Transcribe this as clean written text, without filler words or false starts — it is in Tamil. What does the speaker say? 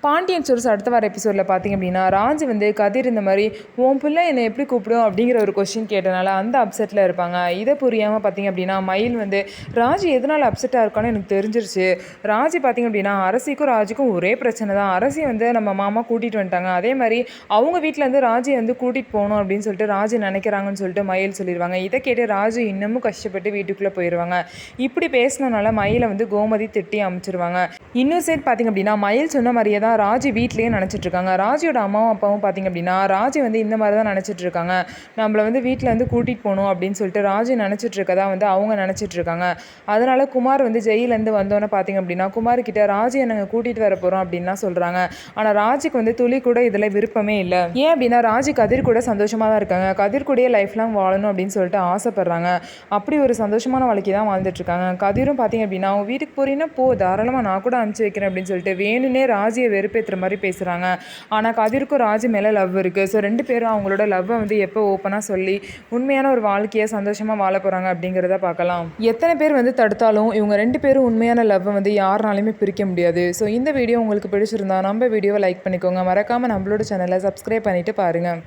பாண்டியன் ஸ்டோர்ஸ் அடுத்த வார எபிசோடில் பார்த்திங்க அப்படின்னா ராஜ் வந்து கதிர் இந்த மாதிரி உன் பிள்ளை என்னை எப்படி கூப்பிடும் அப்படிங்கிற ஒரு கொஸ்டின் கேட்டனால அந்த அப்செட்டில் இருப்பாங்க. இதை புரியாமல் பார்த்திங்க அப்படின்னா மயில் வந்து ராஜ் எதனால் அப்செட்டாக இருக்கான்னு எனக்கு தெரிஞ்சிருச்சு. ராஜ் பார்த்திங்க அப்படின்னா அரசிக்கும் ராஜுக்கும் ஒரே பிரச்சனை தான். அரசி வந்து நம்ம மாமா கூட்டிகிட்டு வந்துட்டாங்க, அதே மாதிரி அவங்க வீட்டிலேருந்து ராஜை வந்து கூட்டிகிட்டு போகணும் அப்படின்னு சொல்லிட்டு ராஜு நினைக்கிறாங்கன்னு சொல்லிட்டு மயில் சொல்லிடுவாங்க. இதை கேட்டு ராஜு இன்னமும் கஷ்டப்பட்டு வீட்டுக்குள்ளே போயிடுவாங்க. இப்படி பேசினனால மயிலை வந்து கோமதி திட்டி அமைச்சிருவாங்க. இன்னொரு சைட் பார்த்திங்க அப்படின்னா மயில் சொன்ன மாதிரியே தான் ராஜி வீட்லேயே நினச்சிட்டு இருக்காங்க. ராஜியோட அம்மாவும் அப்பாவும் பார்த்திங்க அப்படின்னா ராஜி வந்து இந்த மாதிரி தான் நினச்சிட்டு இருக்காங்க. நம்மளை வந்து வீட்டில் வந்து கூட்டிகிட்டு போகணும் அப்படின்னு சொல்லிட்டு ராஜி நினச்சிட்டு இருக்கதா வந்து அவங்க நினச்சிட்டு இருக்காங்க. அதனால் குமார் வந்து ஜெயிலேருந்து வந்தோன்னே பார்த்திங்க அப்படின்னா குமார்கிட்ட ராஜியை நாங்கள் கூட்டிகிட்டு வர போகிறோம் அப்படின்லாம் சொல்கிறாங்க. ஆனால் ராஜிக்கு வந்து துளி கூட இதில் விருப்பமே இல்லை. ஏன் அப்படின்னா ராஜி கதிர் கூட சந்தோஷமாக தான் இருக்காங்க. கதிர் கூடயே லைஃப் லாங் வாழணும் அப்படின்னு சொல்லிட்டு ஆசைப்பட்றாங்க. அப்படி ஒரு சந்தோஷமான வாழ்க்கை தான் வாழ்ந்துட்டுருக்காங்க. கதிரும் பார்த்திங்க அப்படின்னா அவங்க வீட்டுக்கு போகிறீங்கன்னா போ, தாராளமாக நான் கூட அனுப்பிச்சி வைக்கிறேன் அப்படின்னு சொல்லிட்டு வேணுன்னே ராஜியை வெறுப்பேற்றுற மாதிரி பேசுகிறாங்க. ஆனால் கதிருக்கும் ராஜி மேலே லவ் இருக்குது. ஸோ ரெண்டு பேரும் அவங்களோட லவ்வை வந்து எப்போ ஓப்பனாக சொல்லி உண்மையான ஒரு வாழ்க்கையை சந்தோஷமாக வாழ போகிறாங்க அப்படிங்கிறத பார்க்கலாம். எத்தனை பேர் வந்து தடுத்தாலும் இவங்க ரெண்டு பேரும் உண்மையான லவ்வை வந்து யாருனாலையுமே பிரிக்க முடியாது. ஸோ இந்த வீடியோ உங்களுக்கு பிடிச்சிருந்தா நம்ம வீடியோவை லைக் பண்ணிக்கோங்க. மறக்காமல் நம்மளோட சேனலை சப்ஸ்கிரைப் பண்ணிவிட்டு பாருங்கள்.